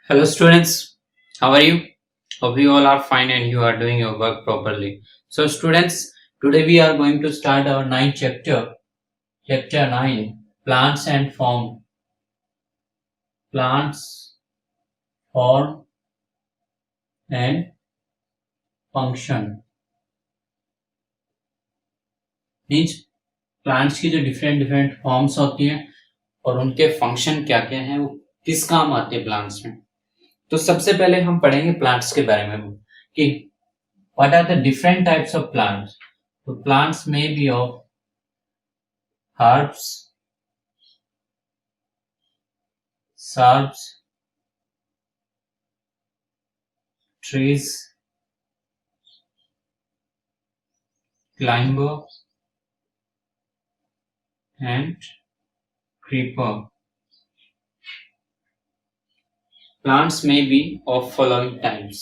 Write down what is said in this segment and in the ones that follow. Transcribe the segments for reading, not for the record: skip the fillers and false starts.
Hello, students. How are you? Hope you all are fine and you are doing your work properly. So, students, today we are going to start our ninth chapter. Chapter 9, Plants and Form. Plants, Form and Function. Means plants की जो different different forms होती हैं और उनके function क्या क्या हैं, वो किस काम आते हैं प्लांट्स में. तो सबसे पहले हम पढ़ेंगे प्लांट्स के बारे में कि what are the different types of plants. So plants may be of herbs, shrubs, trees, climber and creeper. Plants may be of following types.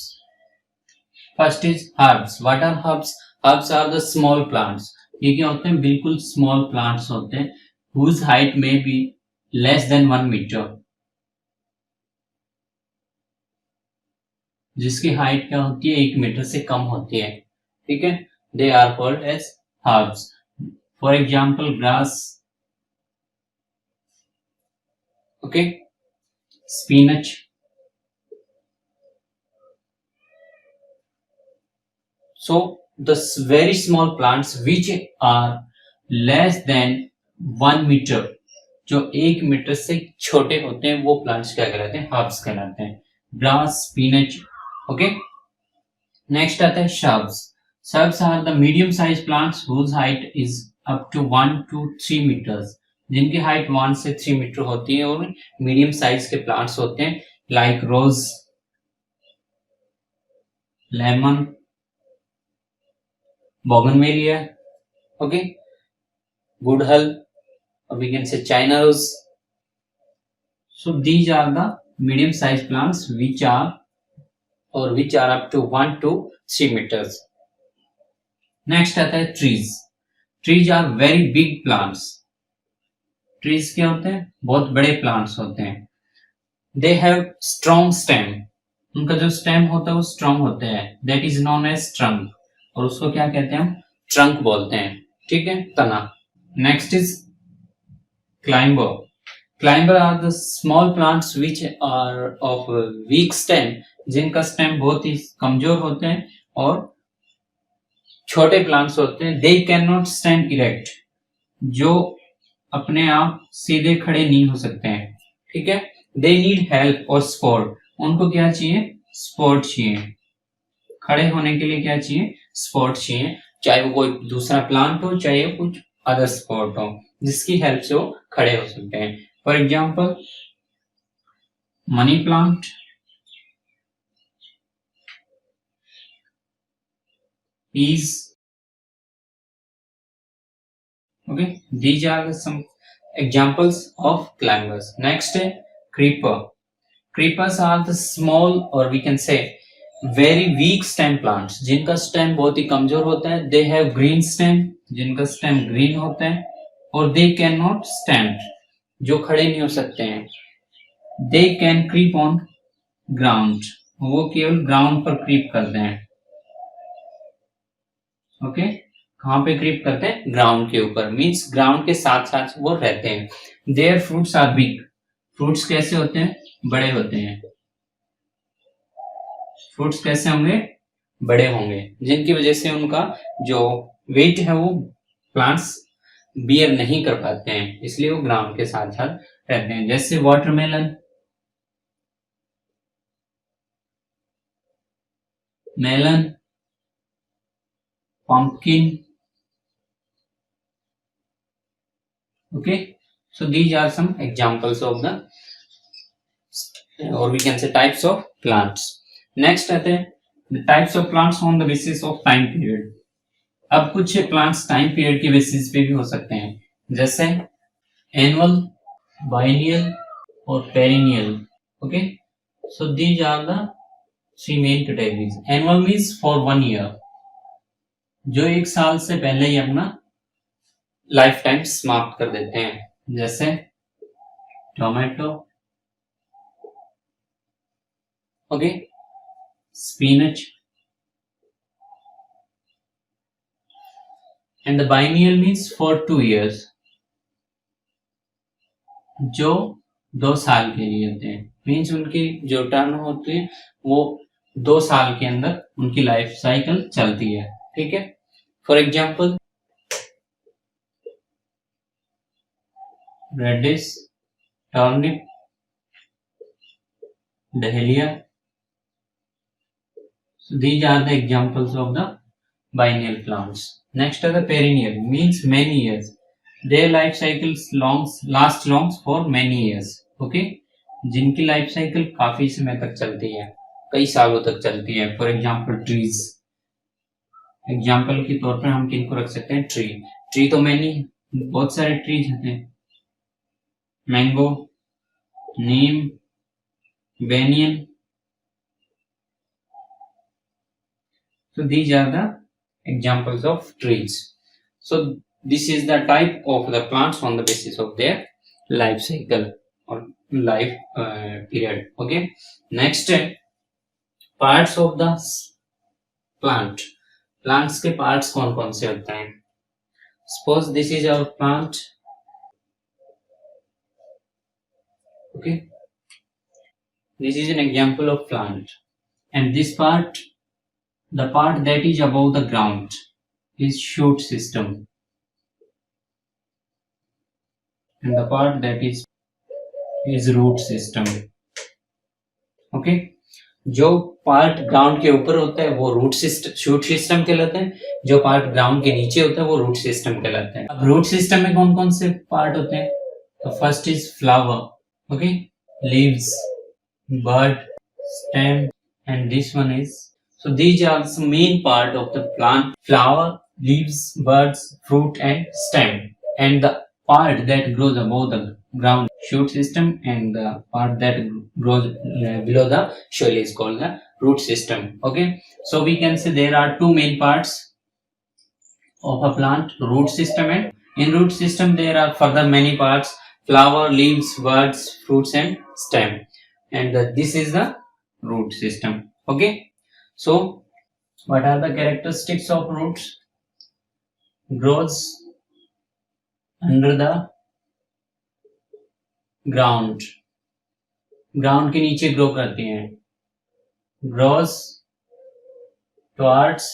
First is herbs. What are herbs? Herbs are the small plants. ये क्या होते हैं? बिल्कुल small plants होते हैं whose height may be less than 1 meter. जिसकी height क्या होती है? 1 मीटर से कम होती है. ठीक है. They are called as herbs. For example, grass. Okay. Spinach. So the very small plants which are less than 1 meter, जो 1 मीटर से छोटे होते हैं, वो प्लांट्स क्या कहलाते हैं? हर्ब्स कहलाते हैं. Grass, spinach. ओके. नेक्स्ट आता है shrubs. Shrubs are the medium sized plants whose height is up to 1 to 3 meters. जिनकी हाइट 1 से 3 मीटर होती है और मीडियम साइज के प्लांट्स होते हैं, like rose, lemon, bougainvillea, okay, goodhull, or we can say China rose. So these are the medium sized plants which are up to 1 to 3 meters. Next आता है trees. Trees are very big plants. Trees क्या होते हैं? बहुत बड़े plants होते हैं. They have strong stem. उनका जो stem होता है वो strong होता है. That is known as trunk. और उसको क्या कहते हैं? हम ट्रंक बोलते हैं. ठीक है, तना. Next is climber. Climber are the small plants which are of weak stem, जिनका स्टेम बहुत ही कमजोर होते हैं और छोटे प्लांट्स होते हैं. They can not stand erect, जो अपने आप सीधे खड़े नहीं हो सकते हैं. ठीक है. दे नीड हेल्प और सपोर्ट. उनको क्या चाहिए? सपोर्ट चाहिए. खड़े होने के लिए क्या चाहिए? सपोर्ट चाहिए. चाहे वो कोई दूसरा प्लांट हो, चाहे कुछ अदर सपोर्ट हो, जिसकी हेल्प से वो खड़े हो सकते हैं. For example, money plant, peas. Okay, these are some examples of climbers. Next है creeper. Creepers are the small or we can say very weak stem plants, जिनका स्टेम बहुत ही कमजोर होता है. दे हैव ग्रीन स्टेम, जिनका stem green होता है. और दे कैन नॉट स्टैंड, जो खड़े नहीं हो सकते हैं. They can creep on ground, वो केवल ग्राउंड पर क्रीप करते हैं. ओके. कहां पे क्रीप करते हैं? ग्राउंड के ऊपर. मीन्स ग्राउंड के साथ साथ वो रहते हैं. Their fruits are big. Fruits कैसे होते हैं? बड़े होते हैं. फ्रूट्स कैसे होंगे? बड़े होंगे, जिनकी वजह से उनका जो वेट है वो प्लांट्स बियर नहीं कर पाते हैं, इसलिए वो ग्राउंड के साथ साथ रहते हैं. जैसे watermelon, melon, pumpkin. Okay, so these are some examples of the, or we can say, types of plants. Next आते हैं the types of plants on the basis of time period. अब कुछ प्लांट्स टाइम पीरियड के basis पे भी हो सकते हैं, जैसे एनुअल, बाइनियल और perennial. Okay, so these are the 3 main categories. Annual means for 1 year, जो 1 साल से पहले ही अपना लाइफ टाइम समाप्त कर देते हैं, जैसे tomato, okay, spinach, and the biennial means for 2 years, जो 2 साल के लिए होते हैं, मीन्स उनकी जो टर्न होती है वो 2 साल के अंदर उनकी लाइफ साइकिल चलती है, ठीक है। For example radish, turnip, dahlia, so these are the examples of the biennial plants. Next are the perennial, means many years, their life cycles last longs for many years, okay, जिनकी life cycle काफी समय तक चलती है, कई सालों तक चलती है। फॉर एग्जाम्पल ट्रीज, एग्जाम्पल के तौर पर हम किनको रख सकते हैं, ट्री, ट्री तो मैनी बहुत सारे ट्रीज हैं, mango, Neem, banyan, so these are the examples of trees. So this is the type of the plants on the basis of their life cycle or life period, okay। Next parts of the plant, plants के parts कौन कौन से होते हैं। Suppose this is our plant, okay, this is an example of plant, and this part, the part that is above the ground is shoot system, and the part that is root system, okay। जो part ground के ऊपर होता है वो root system, shoot system कहलाता है, जो part ground के नीचे होता है वो रूट सिस्टम कहलाता है। अब रूट सिस्टम में कौन कौन से पार्ट होते हैं, तो first is flower, okay, leaves, bird, stem, and this one is, so these are the main part of the plant: flower, leaves, buds, fruit, and stem, and the part that grows above the ground, shoot system, and the part that grows below the soil is called the root system, okay। So we can say there are two main parts of a plant, root system, and in root system there are further many parts: flower, leaves, buds, fruits, and stem, and this is the root system, okay। So what are the characteristics of roots? Grows under the ground, ground के नीचे grow करती हैं, grows towards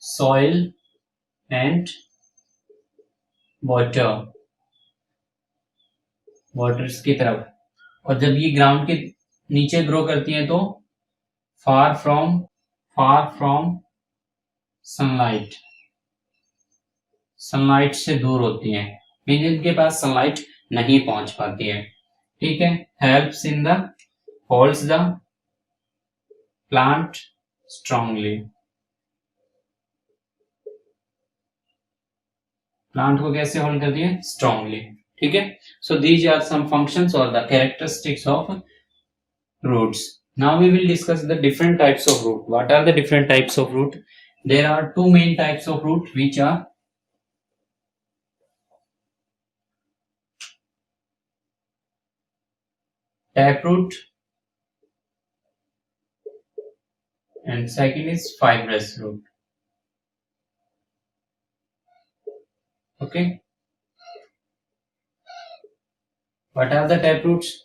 soil and waters की तरफ, और जब ये ground के नीचे ग्रो करती हैं तो फार फ्रॉम सनलाइट, सनलाइट से दूर होती हैं, मीन इनके पास सनलाइट नहीं पहुंच पाती है, ठीक है। Helps in the holds the plant strongly, plant को कैसे होल्ड करती है, स्ट्रांगली, ठीक है। So these are some functions और the characteristics of roots. Now we will discuss the different types of root. What are the different types of root? There are two main types of root, which are taproot and second is fibrous root, okay। What are the taproots?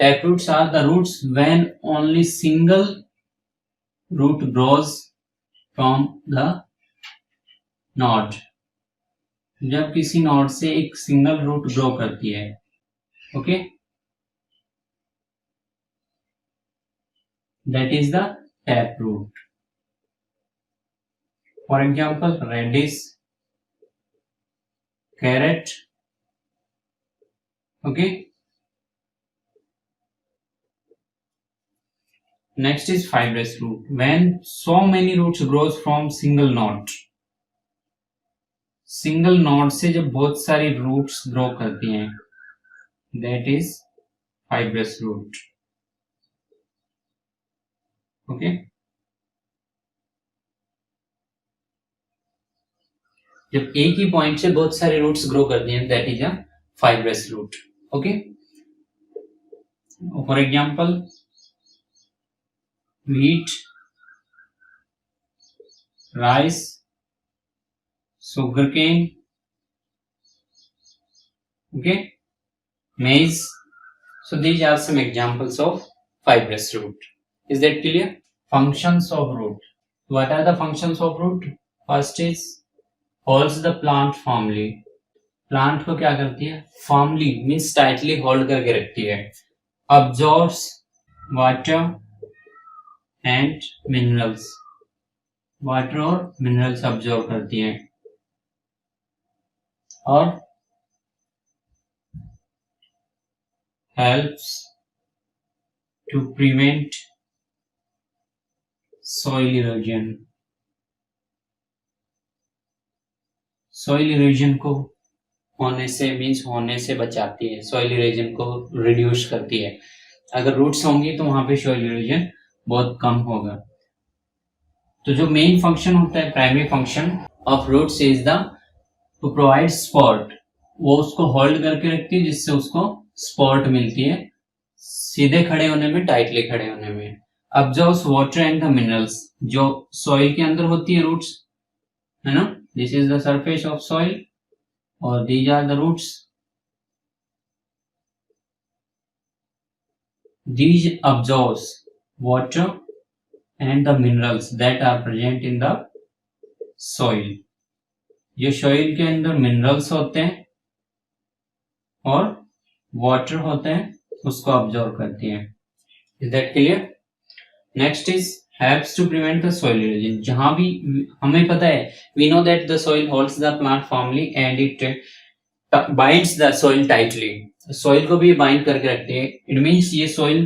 Taproots are the roots when only single root grows from the node, जब किसी node से एक single root grow करती है, okay, that is the taproot। For example, radish, carrot, okay। Next is fibrous root, when so many roots grows from single node, single node से जब बहुत सारी रूट्स ग्रो करती हैं, that is fibrous root, okay। जब एक ही point से बहुत सारे रूट्स ग्रो करती हैं, that is a fibrous root, okay। For example, wheat, rice, sugarcane, okay, maize. So these are some examples of fibrous root. Is that clear? Functions of root. What are the functions of root? First is holds the plant firmly. Plant को क्या करती है? Firmly means tightly hold करके रखती है. Absorbs water and minerals. Water और minerals absorb करती है. और helps to prevent soil erosion. Soil erosion को होने से बचाती है. सॉइल इरोजन को रिड्यूस करती है. अगर रूट्स होंगी तो वहां पे सॉइल इरोजन बहुत कम होगा. तो जो मेन फंक्शन होता है, primary function of roots is the to provide support. वो उसको होल्ड करके रखती है जिससे उसको सपोर्ट मिलती है सीधे खड़े होने में, टाइटली खड़े होने में. Absorbs water and the minerals. जो सॉइल के अंदर होती है रूट्स, है ना. This is the surface of soil और these are the roots. These absorbs water and the minerals that are present in the soil. जो soil के अंदर minerals होते हैं और water होते हैं उसको absorb करती हैं. Is that clear? Next is helps to prevent the soil erosion. जहां भी हमें पता है, we know that the soil holds the plant firmly and it binds the soil tightly. soil को भी bind करके रखती है. It means ये soil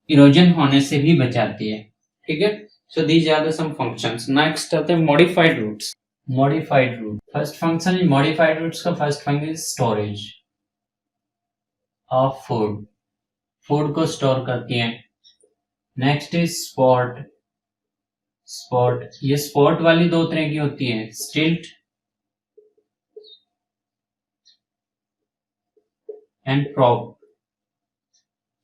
erosion होने से भी बचाती है. ठीक है. So these are the some functions. Next आते हैं modified roots. Modified root. First function in modified roots का first function is storage of food. Food को store करती है. Next is spot. स्पॉट. ये स्पॉट वाली दो तरह की होती है, stilt and prop.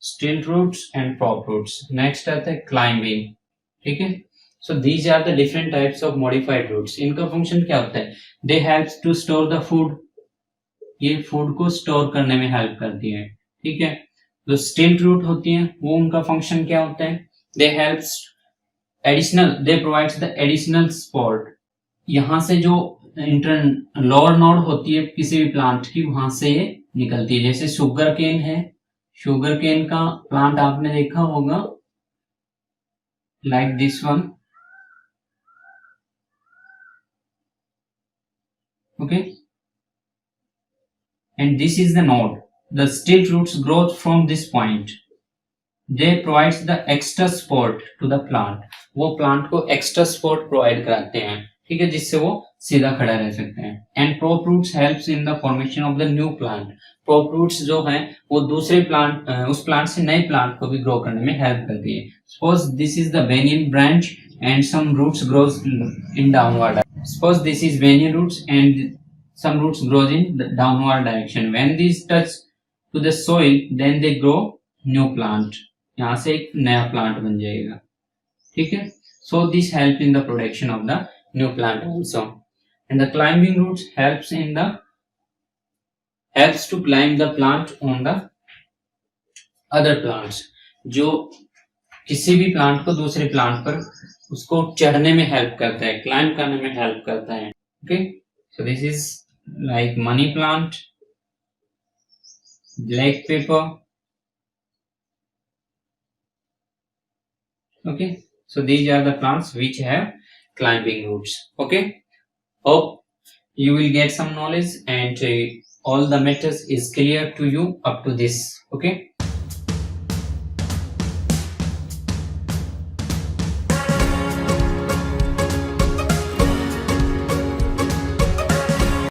Stilt roots and prop roots. Next आता है क्लाइंबिंग. ठीक है. So these are the different types of modified roots. इनका फंक्शन क्या होता है? They helps to store the food. ये फूड को स्टोर करने में हेल्प करती है. ठीक है. जो स्टिल्ट रूट होती है वो उनका फंक्शन क्या होता है? They helps additional, they provides the additional support. यहां से जो लोअर नोड होती है किसी भी प्लांट की, वहां से ये निकलती है. जैसे शुगर केन है, शुगर केन का प्लांट आपने देखा होगा, like this one. Okay. And this is the node. The stilt roots growth from this point. They provides the extra support to the plant. वो प्लांट को एक्स्ट्रा सपोर्ट प्रोवाइड कराते हैं. ठीक है. जिससे वो सीधा खड़ा रह सकते हैं. And prop roots helps in the formation of the new plant. prop roots जो है वो दूसरे प्लांट, उस प्लांट से नए प्लांट को भी ग्रो करने में हेल्प करती है. Suppose this is the banyan branch and some roots grows in downward. Suppose this is banyan roots and some roots grows in the downward direction. When these touch to the soil, then they grow new plant. यहां से एक नया plant बन जाएगा. ठीक है. So this help in the production of the new plant also. And the climbing roots helps to climb the plant on the other plants. जो किसी भी प्लांट को दूसरे प्लांट पर उसको चढ़ने में हेल्प करता है, क्लाइंब करने में हेल्प करता है. Okay. So this is like money plant, black pepper. Okay, so these are the plants which have climbing roots. Okay, hope you will get some knowledge and all the matters is clear to you up to this. Okay.